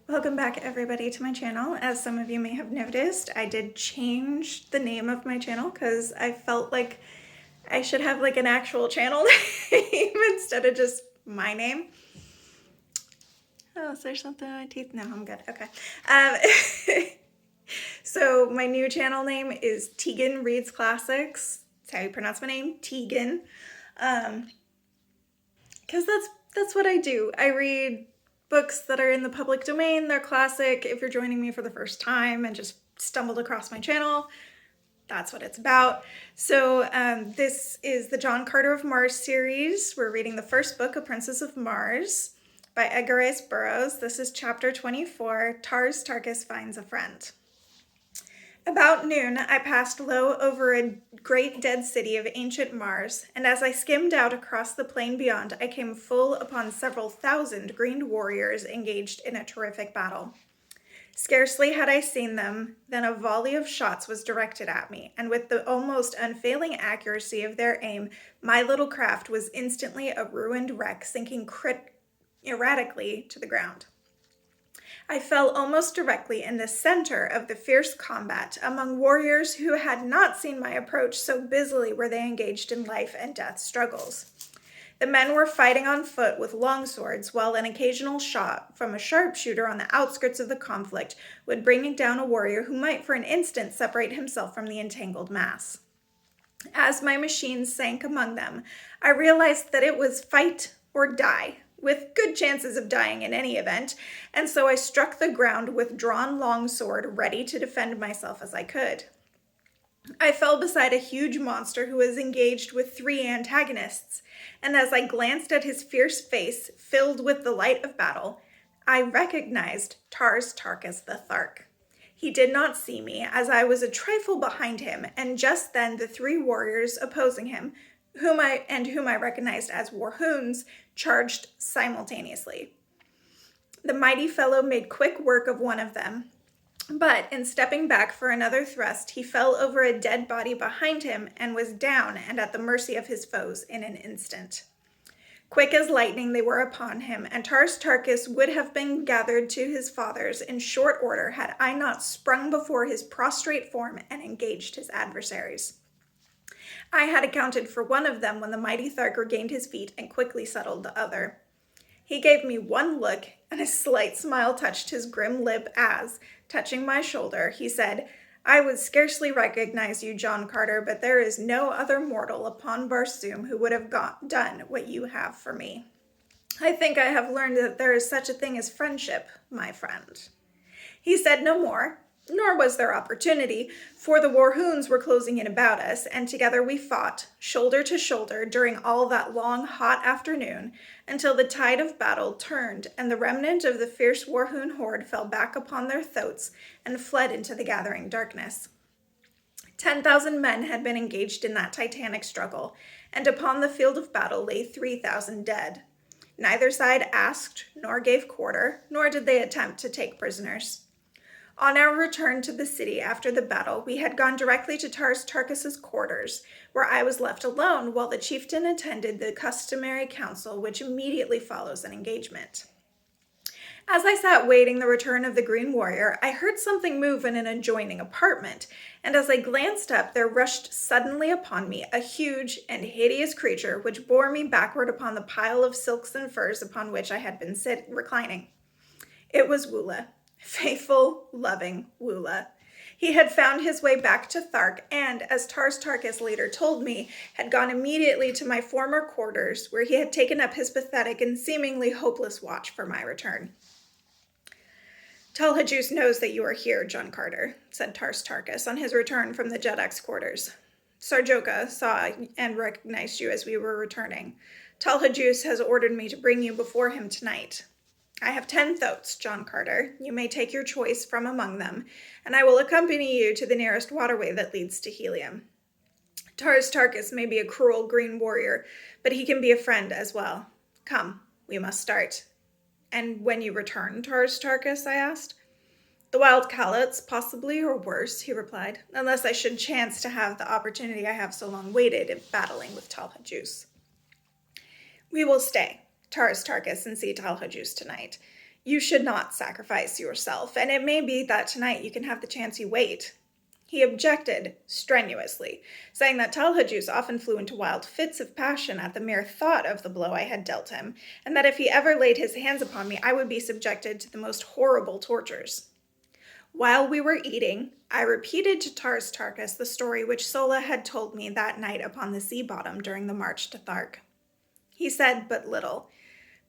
Welcome back everybody to my channel. As some of you may have noticed, I did change the name of my channel because I felt like I should have like an actual channel name instead of just my name. Oh, is there something in my teeth? No, I'm good. Okay. So my new channel name is Tegan Reads Classics. That's how you pronounce my name, Tegan. Because that's what I do. I read books that are in the public domain. They're classic. If you're joining me for the first time and just stumbled across my channel, that's what it's about. So this is the John Carter of Mars series. We're reading the first book, A Princess of Mars, by Edgar Rice Burroughs. This is chapter 24, Tars Tarkas Finds a Friend. About noon, I passed low over a great dead city of ancient Mars, and as I skimmed out across the plain beyond, I came full upon several thousand green warriors engaged in a terrific battle. Scarcely had I seen them, than a volley of shots was directed at me, and with the almost unfailing accuracy of their aim, my little craft was instantly a ruined wreck, sinking erratically to the ground. I fell almost directly in the center of the fierce combat among warriors who had not seen my approach, so busily were they engaged in life and death struggles. The men were fighting on foot with long swords, while an occasional shot from a sharpshooter on the outskirts of the conflict would bring down a warrior who might for an instant separate himself from the entangled mass. As my machine sank among them, I realized that it was fight or die, with good chances of dying in any event, and so I struck the ground with drawn longsword, ready to defend myself as I could. I fell beside a huge monster who was engaged with 3 antagonists, and as I glanced at his fierce face, filled with the light of battle, I recognized Tars Tarkas the Thark. He did not see me, as I was a trifle behind him, and just then the 3 warriors opposing him, whom I recognized as Warhoons, charged simultaneously. The mighty fellow made quick work of one of them, but in stepping back for another thrust, he fell over a dead body behind him and was down and at the mercy of his foes in an instant. Quick as lightning they were upon him, and Tars Tarkas would have been gathered to his fathers in short order had I not sprung before his prostrate form and engaged his adversaries. I had accounted for one of them when the mighty Thark regained his feet and quickly settled the other. He gave me one look, and a slight smile touched his grim lip as, touching my shoulder, he said, "I would scarcely recognize you, John Carter, but there is no other mortal upon Barsoom who would have done what you have for me. I think I have learned that there is such a thing as friendship, my friend." He said no more, nor was there opportunity, for the Warhoons were closing in about us, and together we fought, shoulder to shoulder, during all that long, hot afternoon, until the tide of battle turned, and the remnant of the fierce Warhoon horde fell back upon their thoats and fled into the gathering darkness. 10,000 men had been engaged in that titanic struggle, and upon the field of battle lay 3,000 dead. Neither side asked, nor gave quarter, nor did they attempt to take prisoners. On our return to the city after the battle, we had gone directly to Tars Tarkas' quarters, where I was left alone while the chieftain attended the customary council which immediately follows an engagement. As I sat waiting the return of the Green Warrior, I heard something move in an adjoining apartment, and as I glanced up, there rushed suddenly upon me a huge and hideous creature which bore me backward upon the pile of silks and furs upon which I had been reclining. It was Woola. Faithful, loving Woola. He had found his way back to Thark and, as Tars Tarkas later told me, had gone immediately to my former quarters where he had taken up his pathetic and seemingly hopeless watch for my return. "Talhajus knows that you are here, John Carter," said Tars Tarkas on his return from the Jedak's quarters. "Sarjoka saw and recognized you as we were returning. Talhajus has ordered me to bring you before him tonight. I have 10 thoats, John Carter. You may take your choice from among them, and I will accompany you to the nearest waterway that leads to Helium. Tars Tarkas may be a cruel green warrior, but he can be a friend as well. Come, we must start." "And when you return, Tars Tarkas?" I asked. "The wild Calots, possibly, or worse," he replied, "unless I should chance to have the opportunity I have so long waited in battling with Talhajus." "We will stay, Tars Tarkas, and see Talhajus tonight. You should not sacrifice yourself, and it may be that tonight you can have the chance you wait. He objected strenuously, saying that Talhajus often flew into wild fits of passion at the mere thought of the blow I had dealt him, and that if he ever laid his hands upon me, I would be subjected to the most horrible tortures. While we were eating, I repeated to Tars Tarkas the story which Sola had told me that night upon the sea bottom during the march to Thark. He said but little,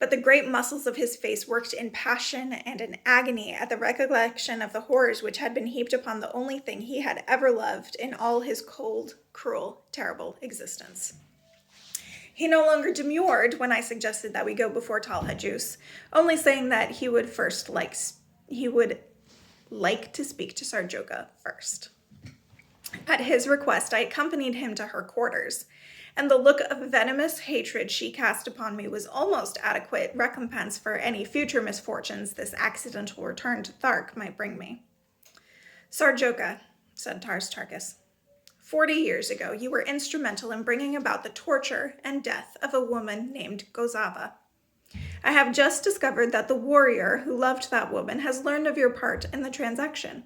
but the great muscles of his face worked in passion and in agony at the recollection of the horrors which had been heaped upon the only thing he had ever loved in all his cold, cruel, terrible existence. He no longer demurred when I suggested that we go before Talhajus, only saying that he would like to speak to Sarjoka first. At his request, I accompanied him to her quarters, and the look of venomous hatred she cast upon me was almost adequate recompense for any future misfortunes this accidental return to Thark might bring me. Sarjoka, said Tars Tarkas, 40 years ago you were instrumental in bringing about the torture and death of a woman named Gozava. I have just discovered that the warrior who loved that woman has learned of your part in the transaction.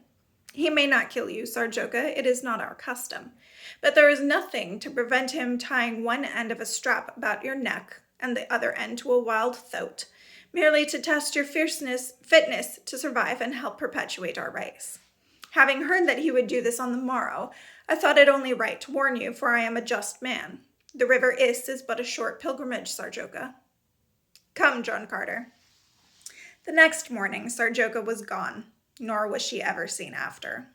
He may not kill you, Sarjoka, it is not our custom, but there is nothing to prevent him tying one end of a strap about your neck and the other end to a wild thoat, merely to test your fitness to survive and help perpetuate our race. Having heard that he would do this on the morrow, I thought it only right to warn you, for I am a just man. The river Is but a short pilgrimage, Sarjoka. Come, John Carter. The next morning, Sarjoka was gone, nor was she ever seen after.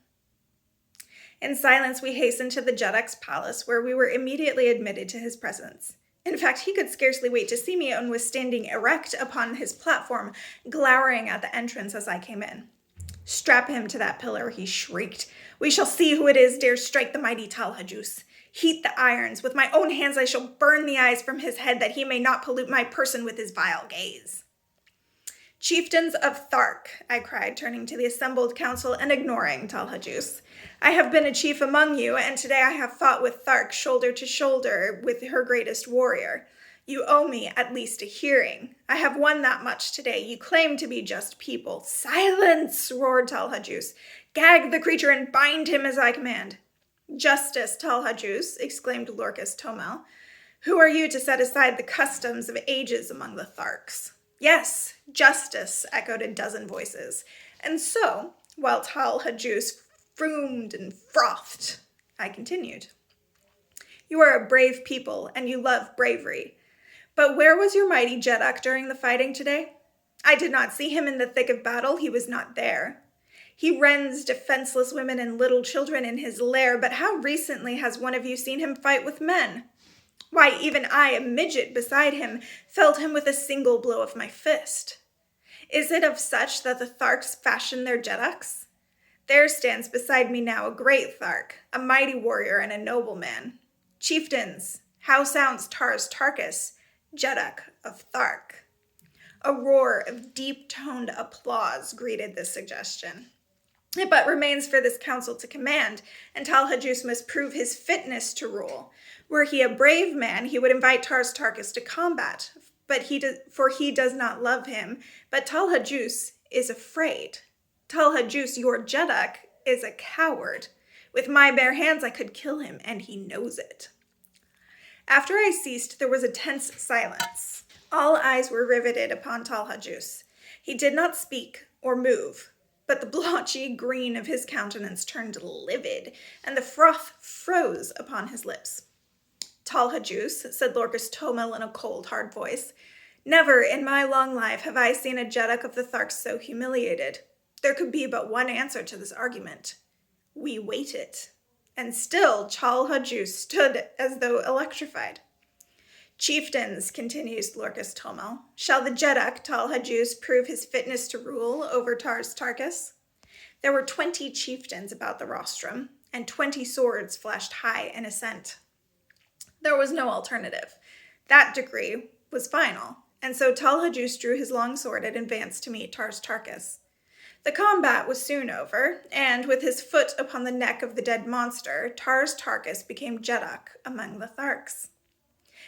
In silence, we hastened to the Jedak's palace, where we were immediately admitted to his presence. In fact, he could scarcely wait to see me and was standing erect upon his platform, glowering at the entrance as I came in. Strap him to that pillar, he shrieked. We shall see who it is dares strike the mighty Talhajus. Heat the irons. With my own hands I shall burn the eyes from his head, that he may not pollute my person with his vile gaze. Chieftains of Thark, I cried, turning to the assembled council and ignoring Talhajus. I have been a chief among you, and today I have fought with Thark shoulder to shoulder with her greatest warrior. You owe me at least a hearing. I have won that much today. You claim to be just people. Silence, roared Talhajus. Gag the creature and bind him as I command. Justice, Talhajus, exclaimed Lorcus Tomel. Who are you to set aside the customs of ages among the Tharks? Yes, justice, echoed a dozen voices. And so, while Talhajus fumed and frothed, I continued. You are a brave people, and you love bravery. But where was your mighty Jedak during the fighting today? I did not see him in the thick of battle. He was not there. He rends defenseless women and little children in his lair, but how recently has one of you seen him fight with men? Why, even I, a midget beside him, felled him with a single blow of my fist. Is it of such that the Tharks fashion their Jedaks? There stands beside me now a great Thark, a mighty warrior and a noble man. Chieftains, how sounds Tars Tarkas, Jedak of Thark? A roar of deep-toned applause greeted this suggestion. It but remains for this council to command, and Talhajus must prove his fitness to rule. Were he a brave man, he would invite Tars Tarkas to combat, for he does not love him, but Talhajus is afraid. Talhajus, your Jedak, is a coward. With my bare hands I could kill him, and he knows it. After I ceased, there was a tense silence. All eyes were riveted upon Talhajus. He did not speak or move, but the blotchy green of his countenance turned livid, and the froth froze upon his lips. Talhajus, said Lorcus Tomel in a cold, hard voice, never in my long life have I seen a Jedak of the Tharks so humiliated. There could be but one answer to this argument. We waited. And still Talhajus stood as though electrified. Chieftains, continues Lorcus Tomel, shall the Jedak Talhajus prove his fitness to rule over Tars Tarkas? There were 20 chieftains about the rostrum, and 20 swords flashed high in assent. There was no alternative. That decree was final, and so Talhajus drew his long sword and advanced to meet Tars Tarkas. The combat was soon over, and with his foot upon the neck of the dead monster, Tars Tarkas became Jedak among the Tharks.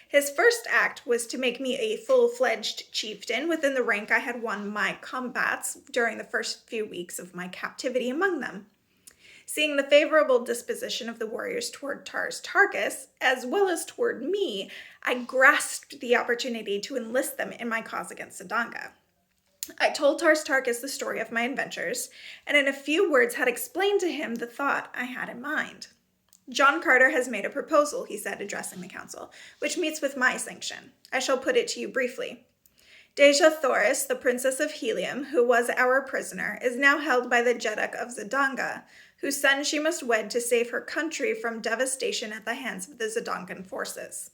His first act was to make me a full-fledged chieftain within the rank I had won my combats during the first few weeks of my captivity among them. Seeing the favorable disposition of the warriors toward Tars Tarkas, as well as toward me, I grasped the opportunity to enlist them in my cause against Zidanga. I told Tars Tarkas the story of my adventures, and in a few words had explained to him the thought I had in mind. John Carter has made a proposal, he said, addressing the council, which meets with my sanction. I shall put it to you briefly. Dejah Thoris, the princess of Helium, who was our prisoner, is now held by the Jeddak of Zidanga, whose son she must wed to save her country from devastation at the hands of the Zidangan forces.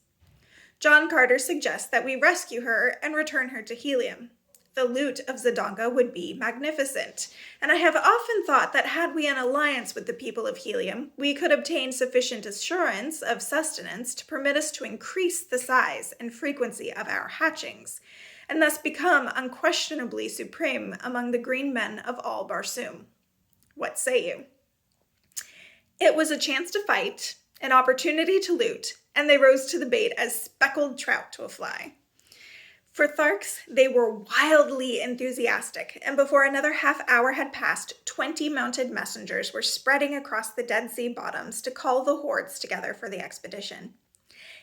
John Carter suggests that we rescue her and return her to Helium. The loot of Zidanga would be magnificent, and I have often thought that had we an alliance with the people of Helium, we could obtain sufficient assurance of sustenance to permit us to increase the size and frequency of our hatchings, and thus become unquestionably supreme among the green men of all Barsoom. What say you? It was a chance to fight, an opportunity to loot, and they rose to the bait as speckled trout to a fly. For Tharks, they were wildly enthusiastic, and before another half hour had passed, 20 mounted messengers were spreading across the Dead Sea bottoms to call the hordes together for the expedition.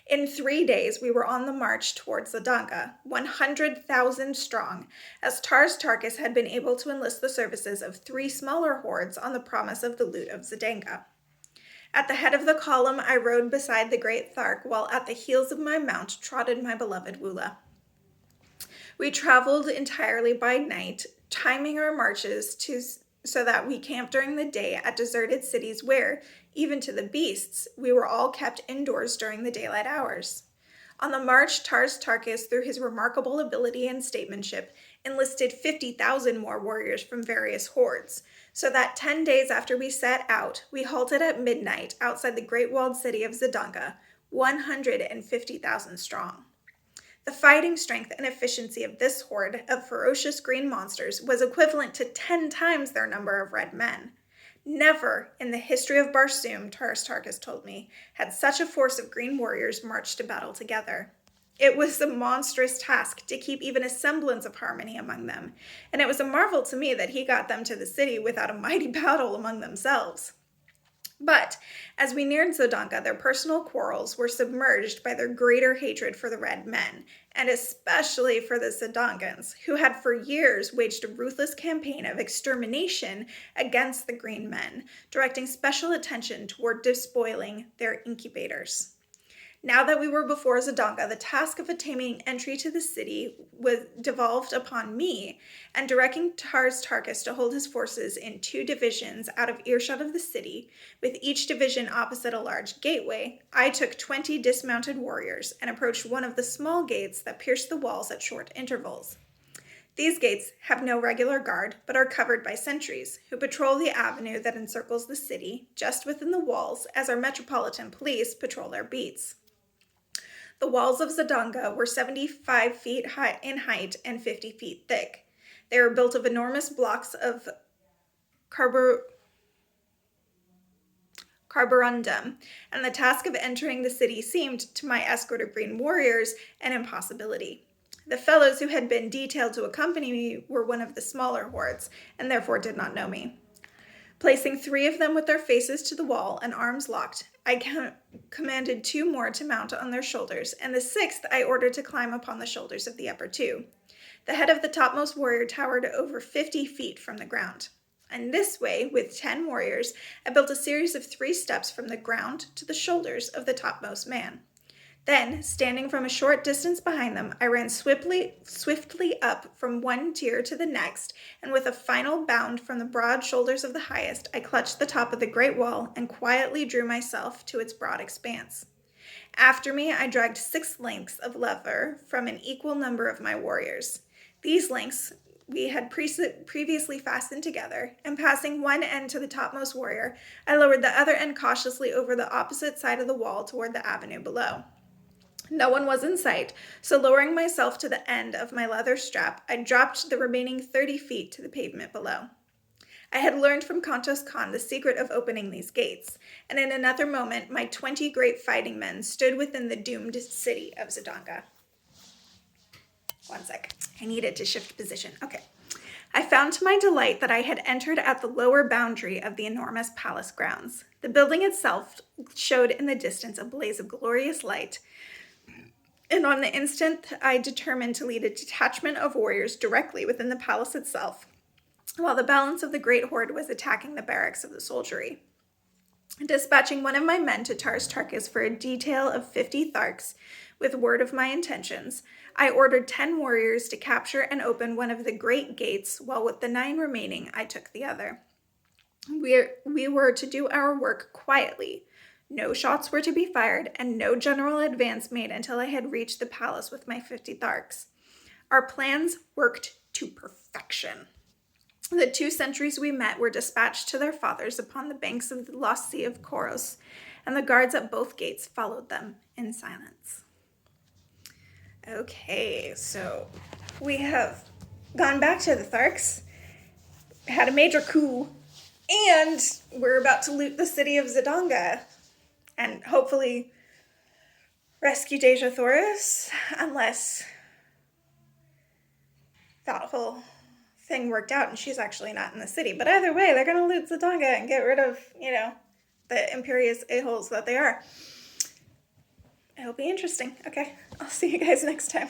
In 3 days, we were on the march towards Zidanga, 100,000 strong, as Tars Tarkas had been able to enlist the services of 3 smaller hordes on the promise of the loot of Zidanga. At the head of the column, I rode beside the great Thark, while at the heels of my mount trotted my beloved Wula. We traveled entirely by night, timing our marches so that we camped during the day at deserted cities where, even to the beasts, we were all kept indoors during the daylight hours. On the march, Tars Tarkas, through his remarkable ability and statesmanship, enlisted 50,000 more warriors from various hordes, so that 10 days after we set out, we halted at midnight outside the great walled city of Zidanga, 150,000 strong. The fighting strength and efficiency of this horde of ferocious green monsters was equivalent to 10 times their number of red men. Never in the history of Barsoom, Tars Tarkas told me, had such a force of green warriors marched to battle together. It was a monstrous task to keep even a semblance of harmony among them, and it was a marvel to me that he got them to the city without a mighty battle among themselves. But as we neared Zidanga, their personal quarrels were submerged by their greater hatred for the Red Men, and especially for the Zidangans, who had for years waged a ruthless campaign of extermination against the Green Men, directing special attention toward despoiling their incubators. Now that we were before Zidanga, the task of attaining entry to the city was devolved upon me, and directing Tars Tarkas to hold his forces in 2 divisions out of earshot of the city, with each division opposite a large gateway, I took 20 dismounted warriors and approached one of the small gates that pierced the walls at short intervals. These gates have no regular guard, but are covered by sentries, who patrol the avenue that encircles the city, just within the walls, as our metropolitan police patrol their beats. The walls of Zidanga were 75 feet high in height and 50 feet thick. They were built of enormous blocks of carborundum, and the task of entering the city seemed, to my escort of green warriors, an impossibility. The fellows who had been detailed to accompany me were one of the smaller hordes, and therefore did not know me. Placing 3 of them with their faces to the wall and arms locked, I commanded 2 more to mount on their shoulders, and the 6th I ordered to climb upon the shoulders of the upper 2. The head of the topmost warrior towered over 50 feet from the ground. And this way, with 10 warriors, I built a series of 3 steps from the ground to the shoulders of the topmost man. Then, standing from a short distance behind them, I ran swiftly up from one tier to the next, and with a final bound from the broad shoulders of the highest, I clutched the top of the great wall and quietly drew myself to its broad expanse. After me, I dragged 6 lengths of leather from an equal number of my warriors. These lengths we had previously fastened together, and passing one end to the topmost warrior, I lowered the other end cautiously over the opposite side of the wall toward the avenue below. No one was in sight, so lowering myself to the end of my leather strap, I dropped the remaining 30 feet to the pavement below. I had learned from Kantos Khan the secret of opening these gates, and in another moment, my 20 great fighting men stood within the doomed city of Zidanga. One sec. I needed to shift position. Okay. I found to my delight that I had entered at the lower boundary of the enormous palace grounds. The building itself showed in the distance a blaze of glorious light, and on the instant I determined to lead a detachment of warriors directly within the palace itself, while the balance of the great horde was attacking the barracks of the soldiery. Dispatching one of my men to Tars Tarkas for a detail of 50 Tharks, with word of my intentions, I ordered 10 warriors to capture and open one of the great gates, while with the 9 remaining, I took the other. We were to do our work quietly. No shots were to be fired, and no general advance made until I had reached the palace with my 50 Tharks. Our plans worked to perfection. The 2 sentries we met were dispatched to their fathers upon the banks of the lost sea of Koros, and the guards at both gates followed them in silence. Okay, so we have gone back to the Tharks, had a major coup, and we're about to loot the city of Zidanga, and hopefully rescue Dejah Thoris, unless that whole thing worked out and she's actually not in the city. But either way, they're going to loot Zidanga and get rid of, the imperious a-holes that they are. It'll be interesting. Okay, I'll see you guys next time.